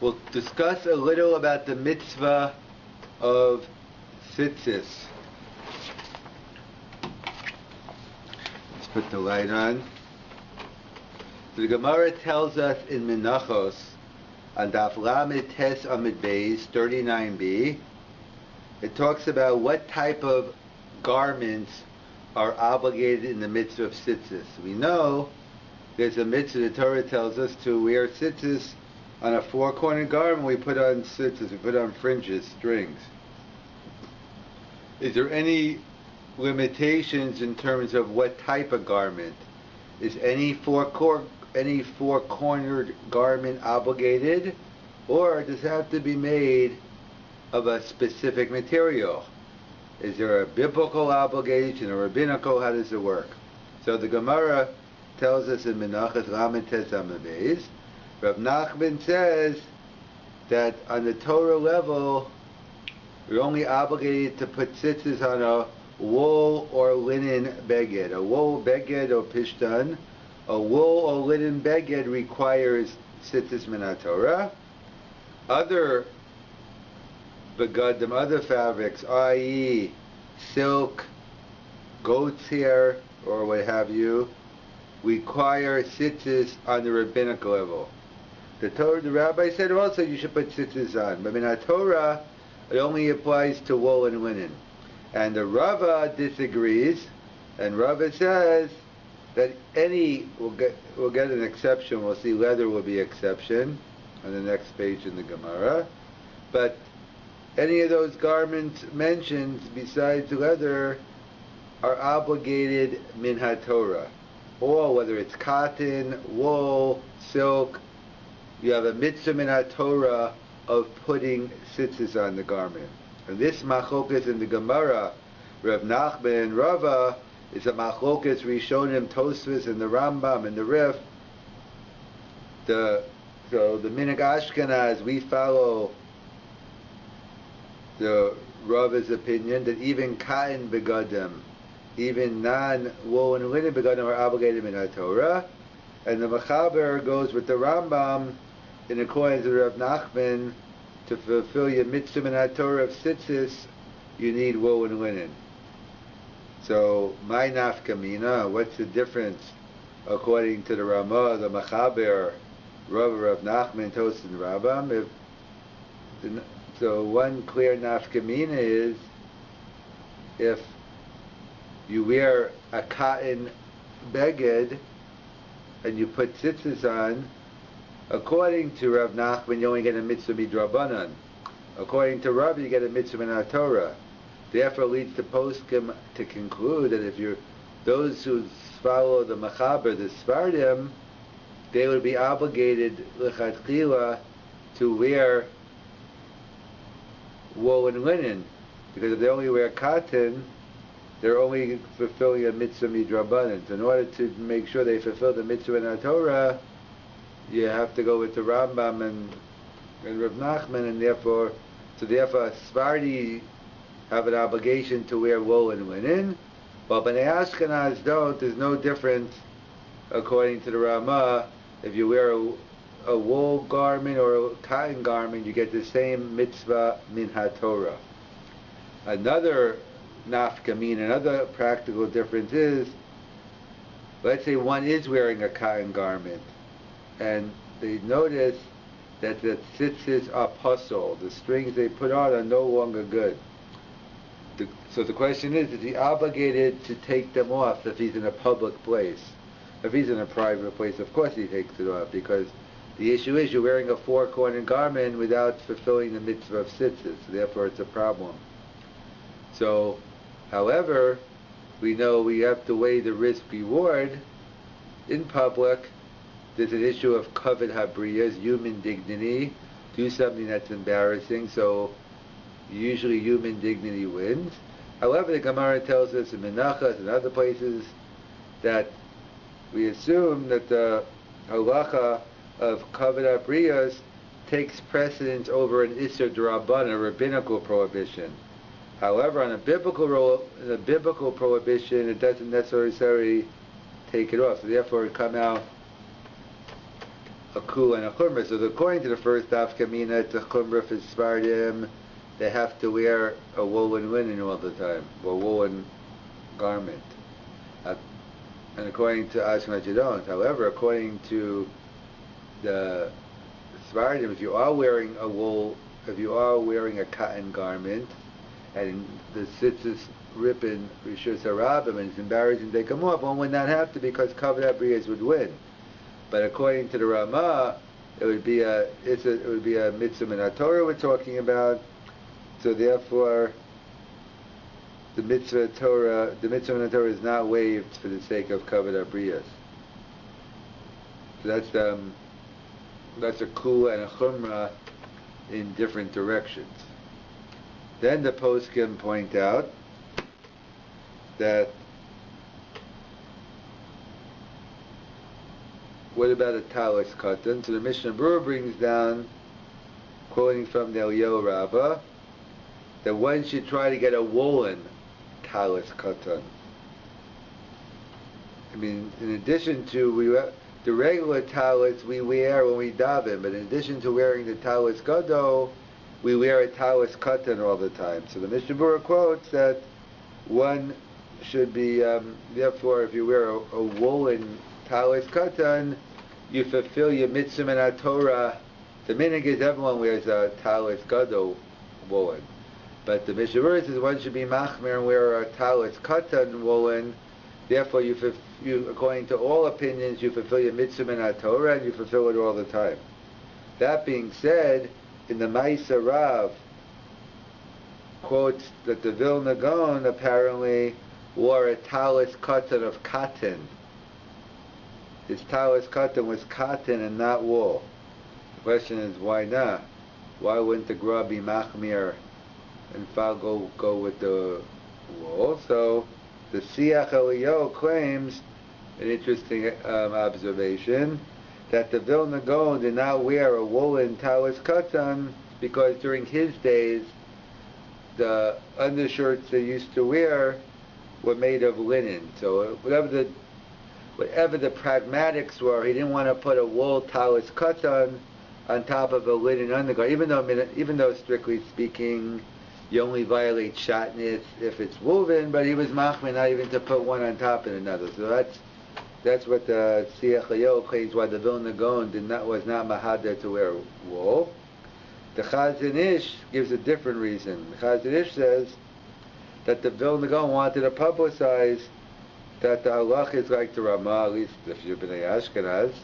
We'll discuss a little about the mitzvah of Tzitzis. Let's put the light on. The Gemara tells us in Menachos, on Daf Lamed Tes Amid Beis 39b, it talks about what type of garments are obligated in the mitzvah of Tzitzis. We know there's a mitzvah, the Torah tells us to wear Tzitzis on a four-cornered garment. We put on Tzitzis, we put on fringes, strings. Is there any limitations in terms of what type of garment? Is any four-cornered garment obligated, or does it have to be made of a specific material? Is there a biblical obligation, a rabbinical? How does it work? So the Gemara tells us in Menachos Lamed Tes Amud Beis, Rav Nachman says that on the Torah level, we're only obligated to put tzitzis on a wool or linen beged. A wool beged or pishtan, a wool or linen beged requires tzitzis min haTorah. Other begadim, other fabrics, i.e. silk, goat's hair, or what have you, require tzitzis on the rabbinical level. The Rabbi said also you should put tzitzis on, but in haTorah it only applies to wool and linen. And the Rava disagrees, and Rava says that we'll get an exception. We'll see leather will be exception on the next page in the Gemara, but any of those garments mentioned besides leather are obligated min haTorah. Or whether it's cotton, wool, silk, you have a mitzvah min haTorah of putting tzitzis on the garment. And this machlokas in the Gemara, Rav Nachman and Rava, is a machlokas Rishonim, Tosfos, and the Rambam and the Rif. So the Minhag Ashkenaz, we follow the Rava's opinion that even cotton begadim, even non-wool and linen begadim are obligated in haTorah, and the Mechaber goes with the Rambam in accordance with Rav Nachman. To fulfill your mitzvah in haTorah of tzitzis, you need wool and linen. So, my nafkamina, what's the difference according to the Ramah, the Mechaber, Rav Nachman, Tosfos, and Rambam? So one clear nafkamina is if you wear a cotton beged and you put tzitzis on, according to Rav Nachman, you only get a mitzvah midrabanan. According to Rabbi, you get a mitzvah in haTorah. Therefore, leads the poskim to conclude that if those who follow the Mechaber, the Sfardim, they would be obligated lechatchila to wear wool and linen, because if they only wear cotton, they're only fulfilling a mitzvah midrabanan. So in order to make sure they fulfill the mitzvah in haTorah, you have to go with the Rambam and Rav Nachman, and therefore Sfardi have an obligation to wear wool and linen, but Bnei Ashkenaz don't. There's no difference according to the Ramah. If you wear a wool garment or a cotton garment, you get the same mitzvah min haTorah. Another nafkamin, another practical difference is, let's say one is wearing a cotton garment, and they notice that the tzitzis are puzzled. The strings they put on are no longer good. So the question is he obligated to take them off if he's in a public place? If he's in a private place, of course he takes it off, because the issue is you're wearing a four-cornered garment without fulfilling the mitzvah of tzitzis, so therefore it's a problem. So, however, we know we have to weigh the risk-reward. In public, there's an issue of kavod habriyas, human dignity. Do something that's embarrassing, so usually human dignity wins. However, the Gemara tells us in Menachos and other places that we assume that the halacha of kavod habriyas takes precedence over an isur d'rabbanan, a rabbinical prohibition. However, on a biblical prohibition, it doesn't necessarily take it off. So therefore, it come out a kula and a chumrah. So according to the first daf kamina, it's a chumrah for Sfardim. They have to wear a woolen linen all the time, or woolen garment. And according to Ashkenaz, you don't. However, according to the Sfardim, if you are wearing a cotton garment, and the Tzitzis rip in Rishus Harabim, and it's embarrassing they come off, one would not have to, because covered abrias would win. But according to the Ramah, it would be a mitzvah min Torah we're talking about. So therefore, the mitzvah min Torah is not waived for the sake of covered abrias. So that's a kula and a chumrah in different directions. Then the poskim point out that what about a talis katan? So the Mishnah Berurah brings down, quoting from the Eliyahu Rabbah, that one should try to get a woolen talis katan. I mean, in addition to the regular talis we wear when we daven, but in addition to wearing the talis gadol, we wear a talis katan all the time. So the Mishnah Berurah quotes that one should be, therefore, if you wear a woolen talis katan, you fulfill your mitzvah min Torah. The minhag is everyone wears a talis gadol woolen, but the Mishnah Berurah says one should be machmir and wear a talis katan woolen. Therefore, you according to all opinions, you fulfill your mitzvah min Torah, and you fulfill it all the time. That being said, in the Ma'aser Rav quotes that the Vilna Gaon apparently wore a talis katan of cotton. His talis katan was cotton and not wool. The question is, why not? Why wouldn't the Gra be machmir and go with the wool? So the Siach Eliyahu claims an interesting observation, that the Vilna Gaon did not wear a woolen talis katan because during his days the undershirts they used to wear were made of linen. So whatever the pragmatics were, he didn't want to put a wool talis katan on top of a linen undergarment, even though strictly speaking you only violate shatnez if it's woven, but he was machmir not even to put one on top of another. So that's what the Siach Eliyahu claims, why the Vilna Gaon was not mahader to wear wool. The Chazon Ish gives a different reason. The Chazon Ish says that the Vilna Gaon wanted to publicize that the halach is like the Ramah, at least if you're b'nei Ashkenaz,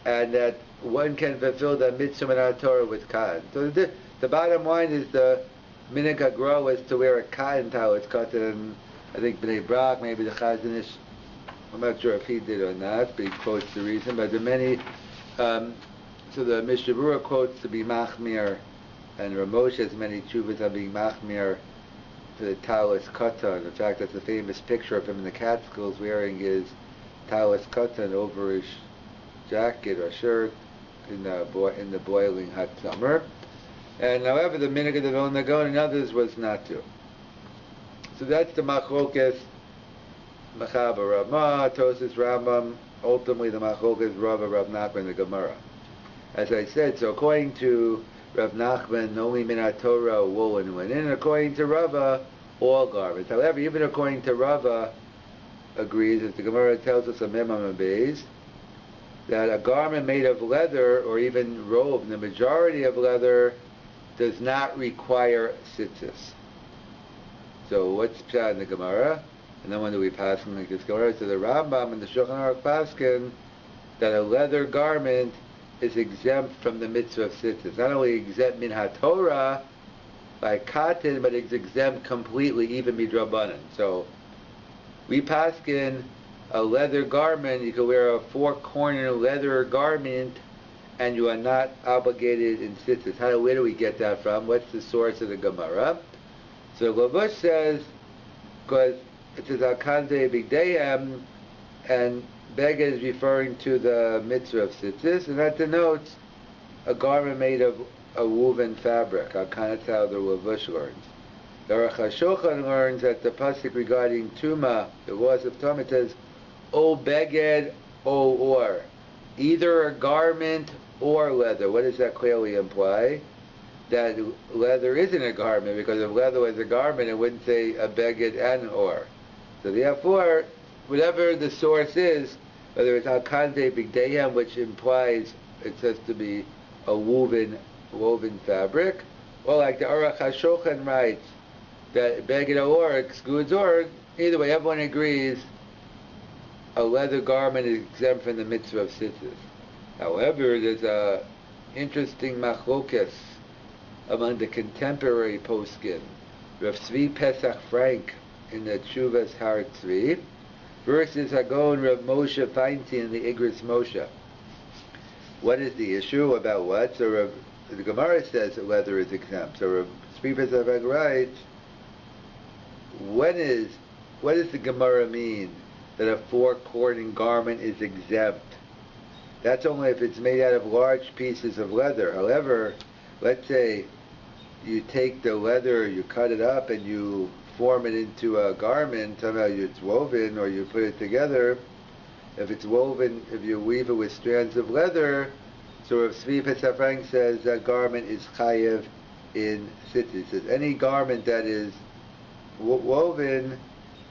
and that one can fulfill the mitzvah min Torah with cotton. So the bottom line is the minhag hagra was to wear a cotton talis katan, and I think b'nei Brak, maybe the Chazon Ish, I'm not sure if he did or not, but he quotes the reason. But there are many, so the Mishnah Berurah quotes to be machmir, and Ramosh has many tshuvas on being machmir for the talis katan. In fact, that's a famous picture of him in the Catskills wearing his talis katan over his jacket or shirt in the boiling hot summer. And however, the minhag of the Vilna Gaon and others was not to. So that's the machlokas. Machaber Ramah, Tosis Rambam, ultimately the Machlokes Rav Nachman, the Gemara. As I said, so according to Rav Nachman, only min Torah, wool and linen, and according to Rava, all garments. However, even according to Rava, agrees, as the Gemara tells us on Memam Beis, that a garment made of leather, or even robe, the majority of leather, does not require tzitzis. So what's pshat in the Gemara? And then when do we pass in like this Gemara? So the Rambam and the Shulchan Aruch paskin that a leather garment is exempt from the mitzvah of tzitzis. Not only exempt min haTorah by cotton, but it's exempt completely, even midrabanan. So we paskin a leather garment. You can wear a four-corner leather garment, and you are not obligated in tzitzis. Where do we get that from? What's the source of the Gemara? So Lavush says, because it says Al-Kanzeh Bigdayim, and Beged is referring to the mitzvah of tzitzis, and that denotes a garment made of a woven fabric. That's how the Lavush learns. The Aruch HaShulchan learns that the pasuk regarding Tuma, the laws of Tuma, it says, O Beged, O Or. either a garment or leather. What does that clearly imply? That leather isn't a garment, because if leather was a garment, it wouldn't say a beged and or. So therefore, whatever the source is, whether it's al kande bigdeihem, which implies it says to be a woven fabric, or like the Aruch HaShulchan writes that beged or excludes or. Either way, everyone agrees a leather garment is exempt from the mitzvah of tzitzis. However, there's a interesting machlokes among the contemporary poskim. Rav Tzvi Pesach Frank in the Tshuvas Har Tzvi versus Hagon Rav Moshe Feinstein in the Igros Moshe. What is the issue about what? So the Gemara says that leather is exempt. So Rav Tzvi Pesach Frank writes, what does the Gemara mean that a four-cornered garment is exempt? That's only if it's made out of large pieces of leather. However, let's say you take the leather, you cut it up, and you form it into a garment. Somehow it's woven, or you put it together. If it's woven, if you weave it with strands of leather, so if Tzvi Pesach Frank says that garment is chayev in tzitzis. He says any garment that is woven,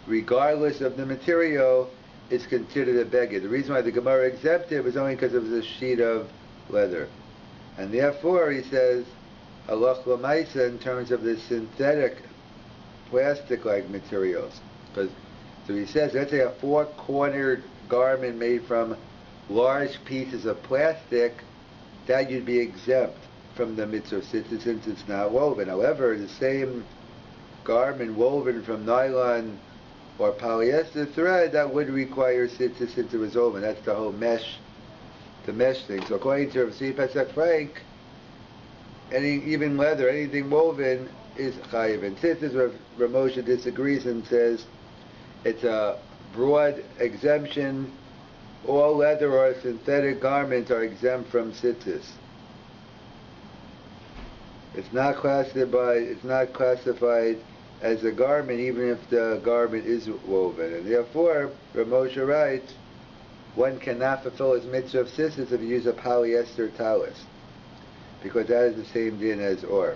regardless of the material, is considered a beged. The reason why the Gemara exempted was only because it was a sheet of leather. And therefore, he says, halach l'maisa in terms of the synthetic plastic-like materials. So he says, let's say a four-cornered garment made from large pieces of plastic, that you'd be exempt from the mitzvah of tzitzis since it's not woven. However, the same garment woven from nylon or polyester thread, that would require tzitzis since it was woven. That's the whole mesh thing. So according to Rav Tzvi Pesach Frank, even leather, anything woven is chayiv. And tzitzis, Rav Moshe disagrees and says it's a broad exemption. All leather or synthetic garments are exempt from tzitzis. It's not classified as a garment, even if the garment is woven. And therefore, Rav Moshe writes, one cannot fulfill his mitzvah of tzitzis if you use a polyester talis, because that is the same din as or.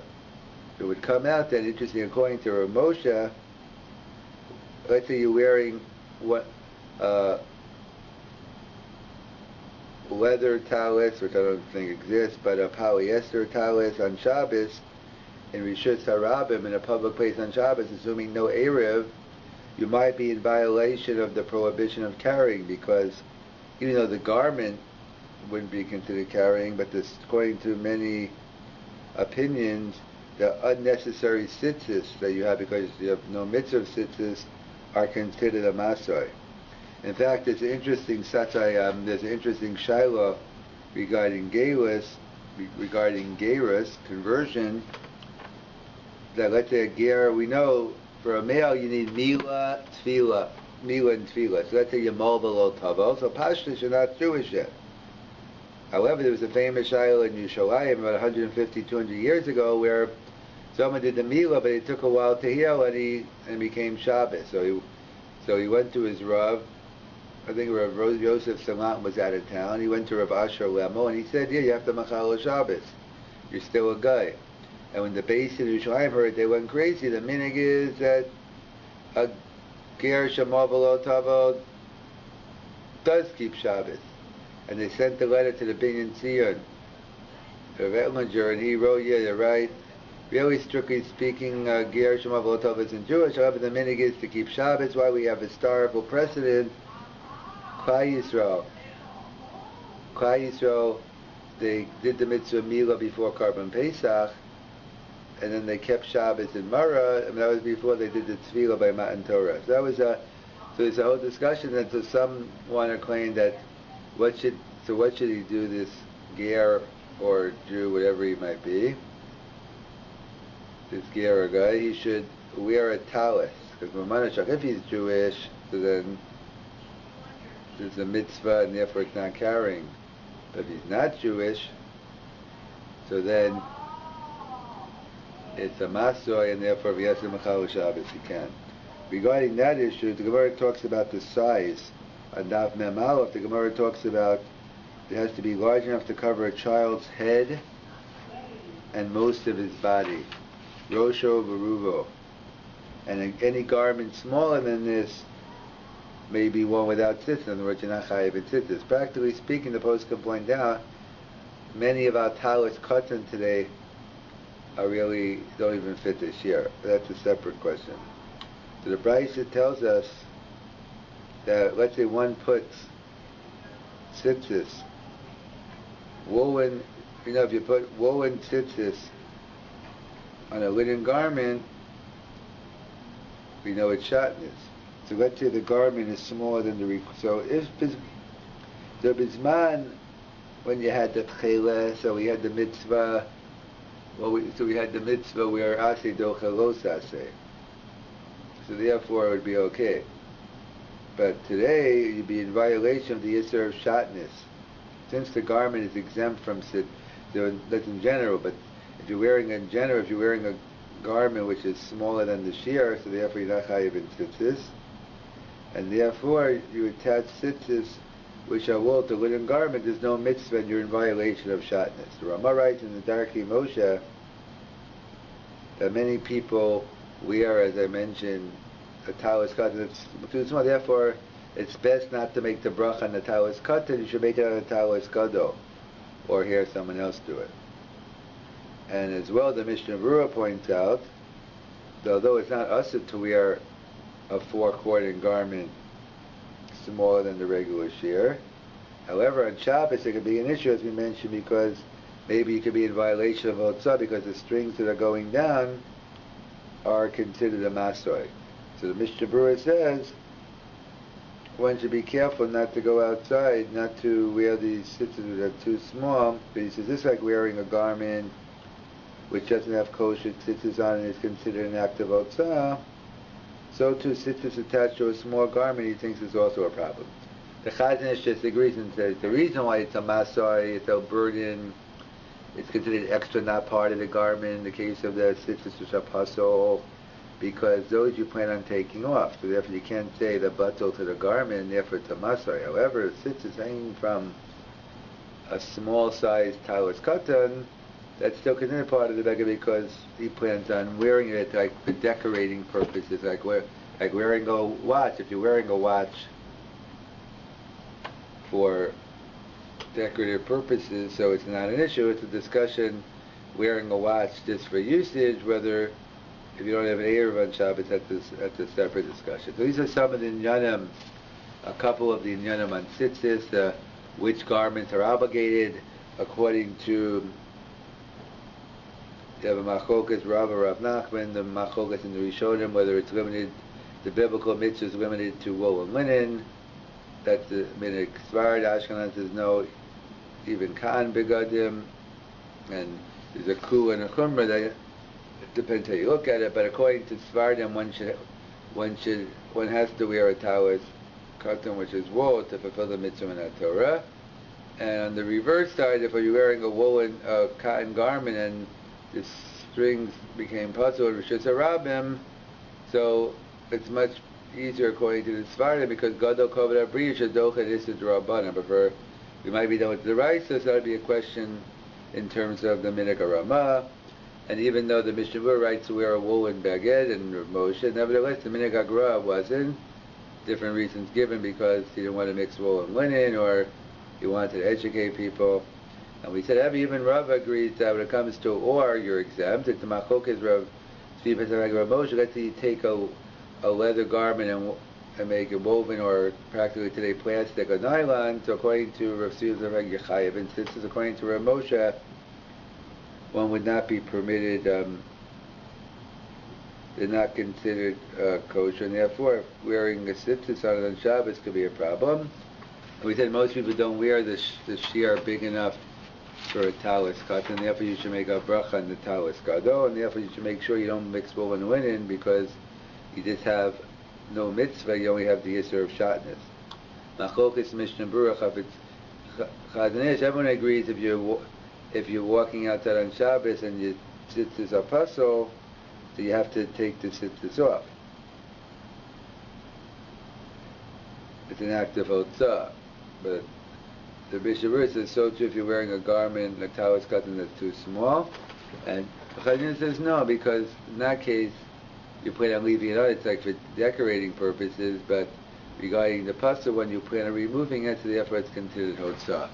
It would come out then, interesting, according to Rav Moshe, let's say you're wearing leather talis, which I don't think exists, but a polyester talis on Shabbos, in Rishus HaRabim, in a public place on Shabbos, assuming no Erev, you might be in violation of the prohibition of carrying, because even though the garment wouldn't be considered carrying, but according to many opinions, the unnecessary tzitzis that you have because you have no mitzvah of tzitzis are considered a masoi. In fact, there's an interesting shaila regarding gerus, conversion, that let's say a ger, we know for a male you need mila and tefillah. So let's say you're below tavel. So pashtus, you're not Jewish yet. However, there was a famous shaila in Yerushalayim about 150, 200 years ago where someone did the mila, but it took a while to heal, and became Shabbos. So he went to his Rav. I think Rav Yosef Salant was out of town. He went to Rav Asher Lemo, and he said, yeah, you have to machal Shabbos. You're still a guy. And when the base in Yerushalayim heard, they went crazy. The minig is that a ger shema below tavel does keep Shabbos. And they sent the letter to the Binyan Tzion, Rav Etlinger, and he wrote, yeah, you're right. Really, strictly speaking, ger shema below tavel isn't Jewish. However, the minig is to keep Shabbos. Why we have historical precedent. Klal Yisrael, they did the mitzvah Mila before Karban Pesach, and then they kept Shabbos in Mara, and that was before they did the Tefillah by Matan Torah. So that was so there's a whole discussion, and so some want to claim that what should he do, this ger or Jew, whatever he might be, this ger or guy, he should wear a talis, because if he's Jewish, so then there's a mitzvah and therefore it's not carrying. But if he's not Jewish, so then it's a masoy, and therefore if he has to machal Shabbos, he can. Regarding that issue, the Gemara talks about the size. On Daf Mem Aleph, the Gemara talks about It has to be large enough to cover a child's head and most of his body. Rosho v'ruvo. And any garment smaller than this may be one without tzitzis. In other words, you're not chayiv in tzitzis. Practically speaking, the post can point out, many of our talis katan today are really, don't even fit this year. That's a separate question. So the Brisa tells us that, let's say one puts tzitzis, woven, if you put woven tzitzis on a linen garment, we know it's shatnez. So let's say the garment is smaller than the so if the bizman, when you had the tchela, so we had the mitzvah, we had the mitzvah where aseh dochelos aseh. So therefore it would be okay. But today you'd be in violation of the Yisur of shatnez. Since the garment is exempt from sit, that's in general, but if you're wearing a garment which is smaller than the shear, so therefore you're not chayiv in tzitzis, and therefore you attach tzitzis which are wool to linen garment, there's no mitzvah and you're in violation of shatnez. The Rama writes in the Darkei Moshe that many people wear, as I mentioned, a talis katan that's too small, therefore it's best not to make the bracha on the talis katan, you should make it on the talis gadol, or hear someone else do it. And as well, the Mishnah Berurah points out that although it's not used to wear a 4-quarter garment smaller than the regular shear, however, on Shabbos it could be an issue, as we mentioned, because maybe you could be in violation of Otzah because the strings that are going down are considered a masoi. So the Mishnah Berurah says one should be careful not to go outside, not to wear these tzitzis that are too small. But he says this is like wearing a garment which doesn't have kosher tzitzis on it is considered an act of otzah. So too, tzitzis attached to a small garment, he thinks is also a problem. The Chazon Ish just agrees and says the reason why it's a masai, it's a burden, it's considered extra, not part of the garment in the case of the tzitzis which are pasol, because those you plan on taking off. So therefore you can't say the batel to the garment, and therefore it's a masai. However, if tzitzis hanging from a small size talis katan, that's still considered part of the beggar because he plans on wearing it like for decorating purposes, like wearing a watch. If you're wearing a watch for decorative purposes, so it's not an issue. It's a discussion wearing a watch just for usage. Whether if you don't have an Erev on Shabbos, that's a separate discussion. So these are some of the inyanim, a couple of the inyanim on tzitzis, which garments are obligated according to. You have a machokas, Rav Nachman, the machokas in the Rishonim, whether it's limited, the biblical mitzvah is limited to wool and linen. That's the minhag Sfarad. Ashkenaz says no, even Khan begadim, and there's a ku and a chumrah. It depends how you look at it, but according to Sfardim, one has to wear a talis katan, which is wool, to fulfill the mitzvah in the Torah. And on the reverse side, if you're wearing a woolen cotton garment and the strings became puzzled, Rishus Harabim, so it's much easier according to the Sfardim because Gadol Koved Abri Shadocha Issa D'Rabbanan. But we might be done with the Raisa, so that would be a question in terms of the Minhag Ramah. And even though the Mishnah Berurah writes to wear a woolen baguette and Moshe, nevertheless the Minhag Agra wasn't. Different reasons given because he didn't want to mix wool and linen, or he wanted to educate people. And we said even Rav agrees that when it comes to or, you're exempt. It's the machokes Rav Tzvi Rav Moshe. Let's say you take a leather garment and make it woven, or practically today plastic or nylon. So according to Rav Tzvi Rav Yechayev, and since according to Rav Moshe, one would not be permitted. They're not considered kosher, and therefore wearing a tzitzis on Shabbos could be a problem. And we said most people don't wear the shear big enough for a talis katan, and therefore you should make a bracha on the talis gadol, and therefore you should make sure you don't mix wool and linen because you just have no mitzvah, you only have the Yisur of shatnez. Machokas Mishnah Berurah, if it's Chazon Ish, everyone agrees if you're walking outside on Shabbos and your tzitzis are pasol, so you have to take the tzitzis off. It's an act of otzah, but the Bishabur says so too if you're wearing a garment like Tawas cotton that's too small, and Chazin says no, because in that case you plan on leaving it out. It's like for decorating purposes, but regarding the pasta one, you plan on removing it, so therefore it's considered hotzah.